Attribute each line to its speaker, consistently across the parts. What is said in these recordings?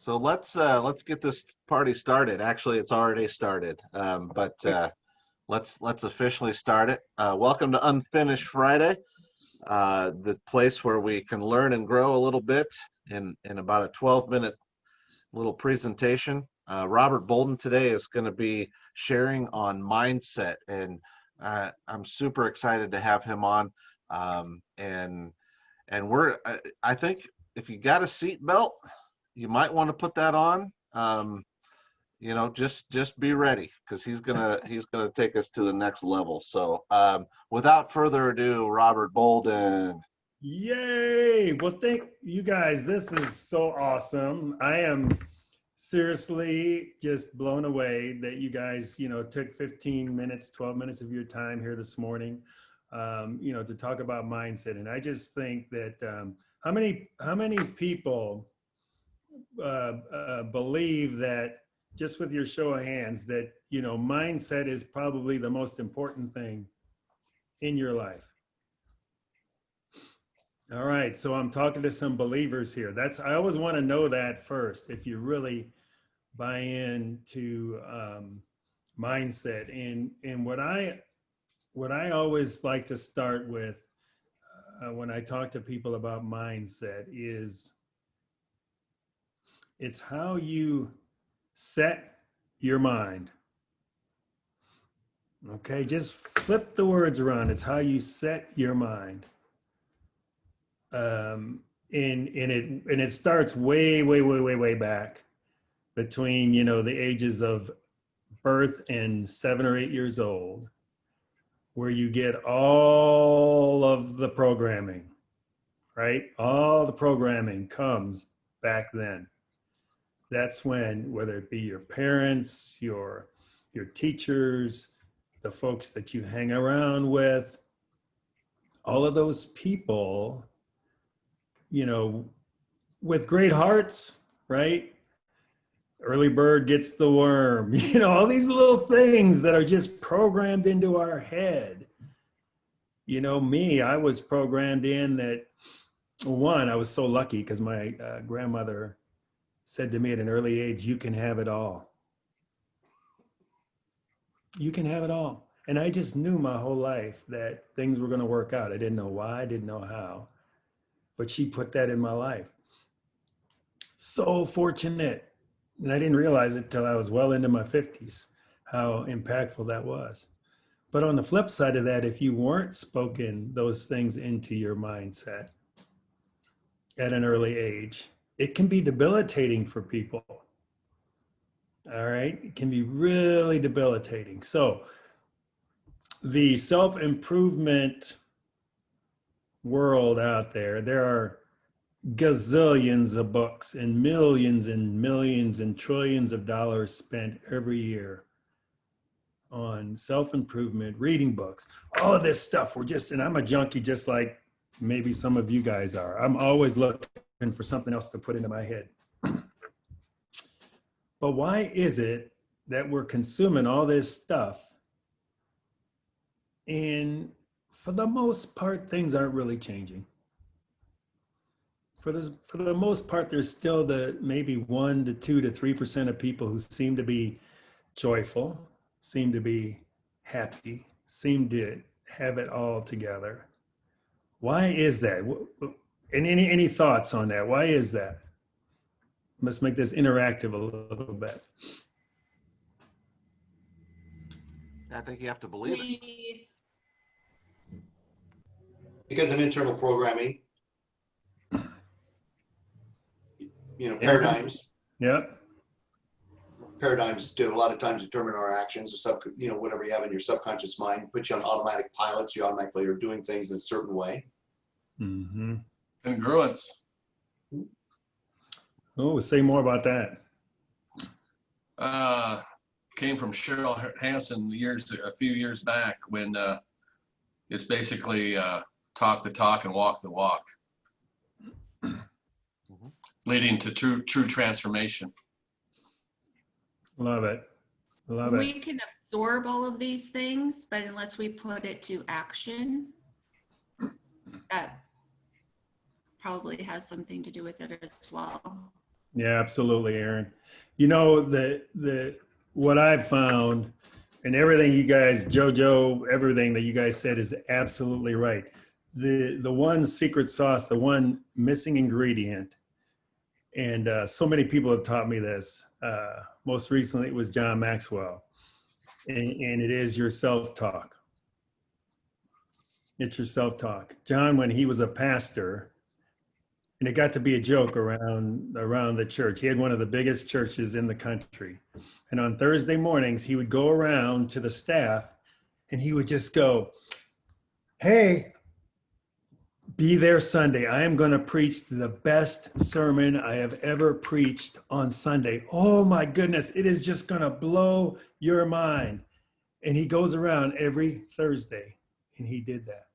Speaker 1: So let's get this party started. Actually, it's already started, but let's officially start it. Welcome to Unfinished Friday, the place where we can learn and grow a little bit in about a 12-minute little presentation. Robert Bolden today is going to be sharing on mindset, and I'm super excited to have him on. And I think if you got a seat belt, you might want to put that on. Just be ready because he's gonna take us to the next level. So without further ado, Robert Bolden.
Speaker 2: Yay! Well, thank you guys. This is so awesome. I am seriously just blown away that you guys, took 15 minutes, 12 minutes of your time here this morning, to talk about mindset. And I just think that how many people believe that, just with your show of hands, that mindset is probably the most important thing in your life. All right, so I'm talking to some believers here. I always want to know that first, if you really buy into mindset. And what I always like to start with when I talk to people about mindset is it's how you set your mind. Okay, just flip the words around. It's how you set your mind. And it starts way back between the ages of birth and 7 or 8 years old, where you get all of the programming, right? All the programming comes back then. That's when, whether it be your parents, your teachers, the folks that you hang around with, all of those people, with great hearts, right? Early bird gets the worm, all these little things that are just programmed into our head. Me, I was programmed in that, one, I was so lucky because my grandmother said to me at an early age, you can have it all. You can have it all. And I just knew my whole life that things were going to work out. I didn't know why, I didn't know how, but she put that in my life. So fortunate. And I didn't realize it till I was well into my 50s, how impactful that was. But on the flip side of that, if you weren't spoken those things into your mindset at an early age, it can be debilitating for people. All right, it can be really debilitating. So the self-improvement world out there, there are gazillions of books and millions and trillions of dollars spent every year on self-improvement, reading books, all of this stuff. And I'm a junkie just like maybe some of you guys are. I'm always looking for something else to put into my head. But why is it that we're consuming all this stuff? And for the most part, things aren't really changing. For the most part, there's still the maybe 1 to 2 to 3% of people who seem to be joyful, seem to be happy, seem to have it all together. Why is that? And any thoughts on that? Why is that? Let's make this interactive a little bit.
Speaker 1: I think you have to believe it.
Speaker 3: Because of internal programming, paradigms.
Speaker 2: Yep.
Speaker 3: Paradigms do a lot of times determine our actions. Whatever you have in your subconscious mind, put you on automatic pilots. You automatically are doing things in a certain way.
Speaker 2: Mm-hmm.
Speaker 4: Congruence.
Speaker 2: Oh, say more about that.
Speaker 4: Came from Cheryl Hansen a few years back, when it's basically talk the talk and walk the walk, leading to true transformation.
Speaker 2: Love it. Love
Speaker 5: We
Speaker 2: it.
Speaker 5: can absorb all of these things, but unless we put it to action, that probably has something to do with it as well.
Speaker 2: Yeah, absolutely, Aaron. You know, what I've found and everything you guys, JoJo, everything that you guys said is absolutely right. The one secret sauce, the one missing ingredient, and so many people have taught me this. Most recently, it was John Maxwell, and it is your self-talk. It's your self-talk. John, when he was a pastor, and it got to be a joke around the church. He had one of the biggest churches in the country, and on Thursday mornings he would go around to the staff, and he would just go, "Hey, be there Sunday. I am going to preach the best sermon I have ever preached on Sunday. Oh my goodness, it is just going to blow your mind." And he goes around every Thursday, and he did that.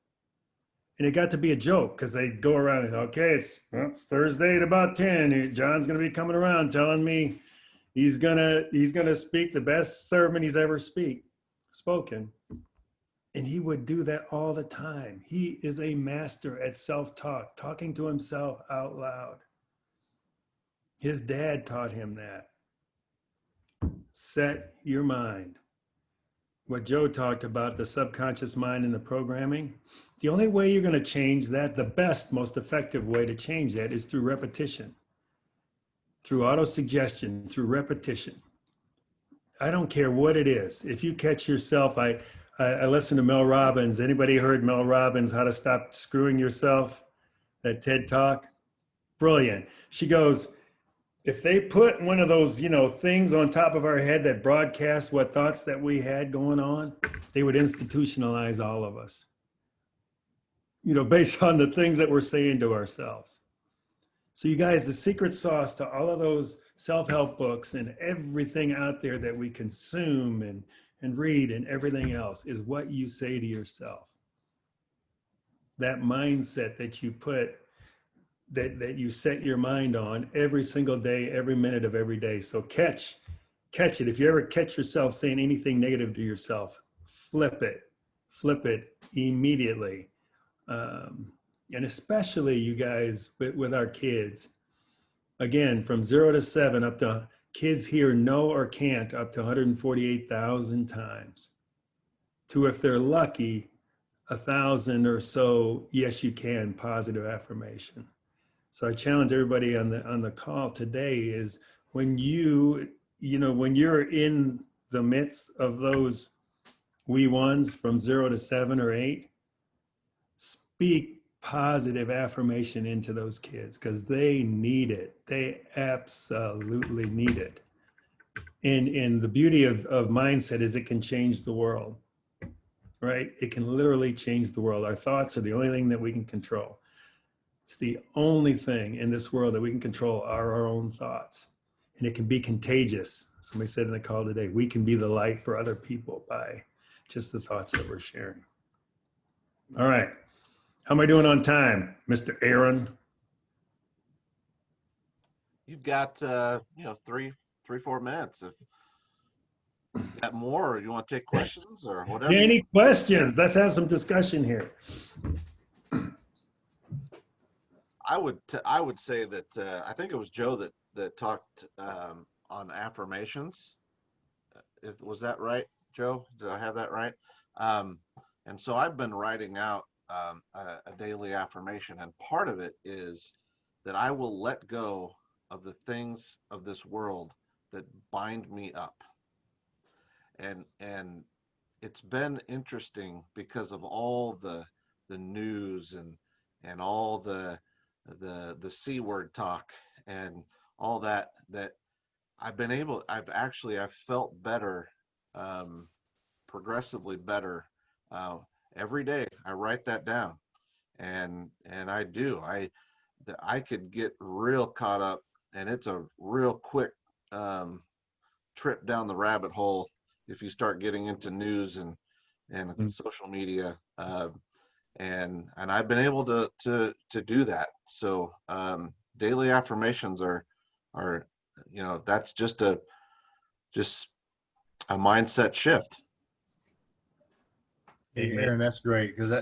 Speaker 2: And it got to be a joke because they go around and, okay, it's Thursday at about 10. John's going to be coming around telling me he's gonna speak the best sermon he's ever spoken. And he would do that all the time. He is a master at self-talk, talking to himself out loud. His dad taught him that. Set your mind. What Joe talked about, the subconscious mind and the programming, the only way you're going to change that, the best, most effective way to change that is through repetition, through autosuggestion, through repetition. I don't care what it is. If you catch yourself, I listen to Mel Robbins. Anybody heard Mel Robbins, How to Stop Screwing Yourself? That TED Talk? Brilliant. She goes, if they put one of those, things on top of our head that broadcast what thoughts that we had going on, they would institutionalize all of us, based on the things that we're saying to ourselves. So you guys, the secret sauce to all of those self-help books and everything out there that we consume and read and everything else is what you say to yourself. That mindset that you put, that you set your mind on every single day, every minute of every day. So catch it. If you ever catch yourself saying anything negative to yourself, flip it immediately. And especially you guys with our kids, again, from 0 to 7 up to kids hear no or can't up to 148,000 times to, if they're lucky, 1,000 or so yes you can positive affirmation. So I challenge everybody on the call today is when when you're in the midst of those wee ones from 0 to 7 or 8, speak positive affirmation into those kids because they need it. They absolutely need it. And the beauty of mindset is it can change the world, right? It can literally change the world. Our thoughts are the only thing that we can control. It's the only thing in this world that we can control are our own thoughts. And it can be contagious. Somebody said in the call today, we can be the light for other people by just the thoughts that we're sharing. All right. How am I doing on time, Mr. Aaron?
Speaker 1: You've got 3-4 minutes. If you got more, or you want to take questions or whatever.
Speaker 2: Any questions? Let's have some discussion here.
Speaker 1: I would say that I think it was Joe that talked on affirmations. Was that right, Joe? Did I have that right? And so I've been writing out a daily affirmation, and part of it is that I will let go of the things of this world that bind me up. And it's been interesting because of all the news and all the C word talk and all that I've felt better, progressively better. Every day I write that down, and I could get real caught up, and it's a real quick trip down the rabbit hole if you start getting into news and social media. And I've been able to do that. So daily affirmations are that's just a mindset shift.
Speaker 6: Hey, Aaron, that's great because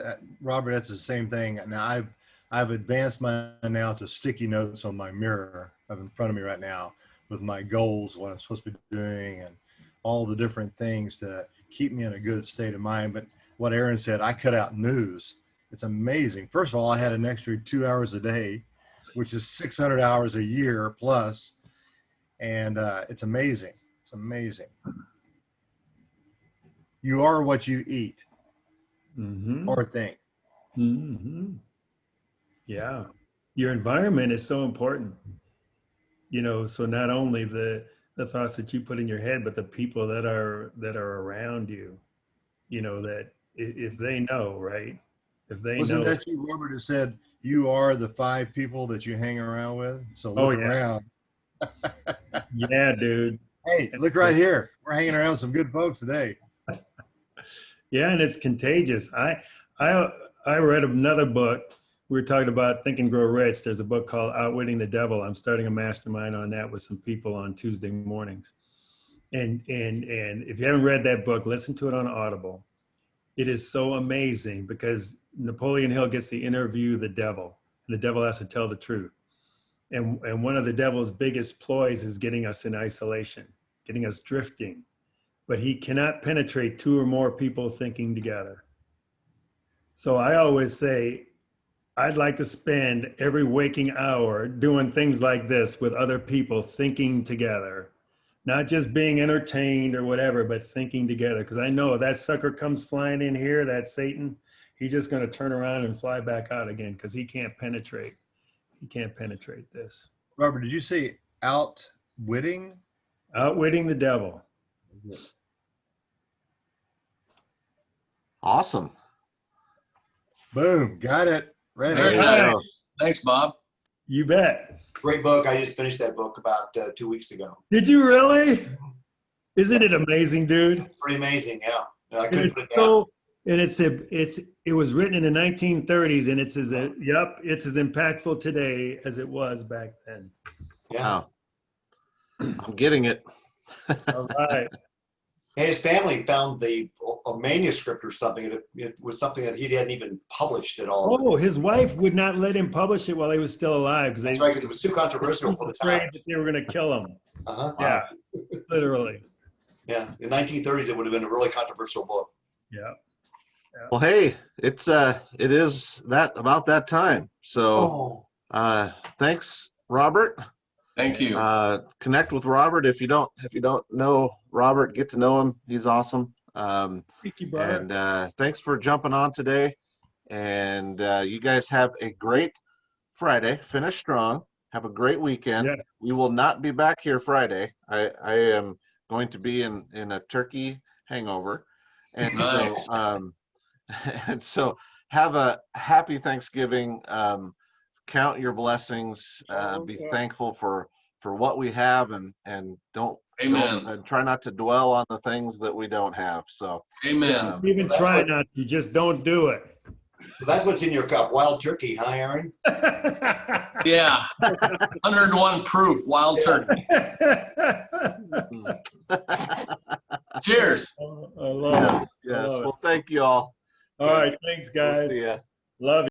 Speaker 6: Robert, that's the same thing. Now I've advanced mine now to sticky notes on my mirror up in front of me right now with my goals, what I'm supposed to be doing, and all the different things to keep me in a good state of mind. But what Aaron said, I cut out news. It's amazing. First of all, I had an extra 2 hours a day, which is 600 hours a year plus. And it's amazing. It's amazing. You are what you eat
Speaker 2: Mm-hmm.
Speaker 6: or think.
Speaker 2: Mm-hmm. Yeah. Your environment is so important. So not only the thoughts that you put in your head, but the people that are around you, that if they know, right? If they
Speaker 6: Wasn't
Speaker 2: know.
Speaker 6: that you, Robert, who said you are the 5 people that you hang around with? So
Speaker 2: Oh,
Speaker 6: look
Speaker 2: yeah.
Speaker 6: around.
Speaker 2: Yeah, dude.
Speaker 6: Hey, look right here. We're hanging around some good folks today.
Speaker 2: Yeah, and it's contagious. I read another book. We were talking about Think and Grow Rich. There's a book called Outwitting the Devil. I'm starting a mastermind on that with some people on Tuesday mornings. And if you haven't read that book, listen to it on Audible. It is so amazing because Napoleon Hill gets to interview the devil, and the devil has to tell the truth. And one of the devil's biggest ploys is getting us in isolation, getting us drifting. But he cannot penetrate 2 or more people thinking together. So I always say, I'd like to spend every waking hour doing things like this with other people thinking together, not just being entertained or whatever, but thinking together. Because I know if that sucker comes flying in here, that Satan, he's just going to turn around and fly back out again because he can't penetrate. He can't penetrate this.
Speaker 6: Robert, did you say outwitting?
Speaker 2: Outwitting the devil.
Speaker 1: Awesome.
Speaker 6: Boom. Got it. Ready.
Speaker 1: There you
Speaker 2: Right.
Speaker 1: go.
Speaker 4: Thanks, Bob.
Speaker 2: You bet.
Speaker 3: Great book. I just finished that book about 2 weeks ago.
Speaker 2: Did you really? Isn't it amazing, dude?
Speaker 3: Pretty amazing. Yeah. No, I
Speaker 2: And
Speaker 3: couldn't
Speaker 2: it's
Speaker 3: put it down.
Speaker 2: it was written in the 1930s, and it's as impactful today as it was back then.
Speaker 3: Yeah.
Speaker 1: Wow. I'm getting it.
Speaker 2: All right.
Speaker 3: And his family found a manuscript or something. It was something that he hadn't even published at all.
Speaker 2: Oh, his wife would not let him publish it while he was still alive because
Speaker 3: That's
Speaker 2: they
Speaker 3: right, because it was too controversial for the
Speaker 2: afraid
Speaker 3: time.
Speaker 2: that they were going to kill him.
Speaker 3: Uh-huh.
Speaker 2: Yeah, literally.
Speaker 3: Yeah. In the 1930s, it would have been a really controversial book.
Speaker 2: Yeah.
Speaker 1: Well, hey, it is about that time. So thanks, Robert.
Speaker 4: Thank you.
Speaker 1: Connect with Robert if you don't know Robert, get to know him. He's awesome.
Speaker 2: Thank you, brother.
Speaker 1: And thanks for jumping on today. And you guys have a great Friday. Finish strong. Have a great weekend.
Speaker 2: Yeah.
Speaker 1: We will not be back here Friday. I am going to be in a turkey hangover. And
Speaker 4: Nice.
Speaker 1: and so have a happy Thanksgiving. Count your blessings. Be thankful for what we have, and don't
Speaker 4: Amen.
Speaker 1: and try not to dwell on the things that we don't have. So
Speaker 4: Amen.
Speaker 2: Even
Speaker 3: That's
Speaker 2: try
Speaker 3: what-
Speaker 2: not to, just don't do it.
Speaker 3: So that's what's in your cup. Wild turkey, huh, Aaron?
Speaker 4: Yeah. 101 proof wild turkey. Cheers.
Speaker 2: I love it.
Speaker 1: yes.
Speaker 2: love it.
Speaker 1: Well, thank you all.
Speaker 2: All right, thanks,
Speaker 1: We'll
Speaker 2: guys.
Speaker 1: see ya.
Speaker 2: Love you.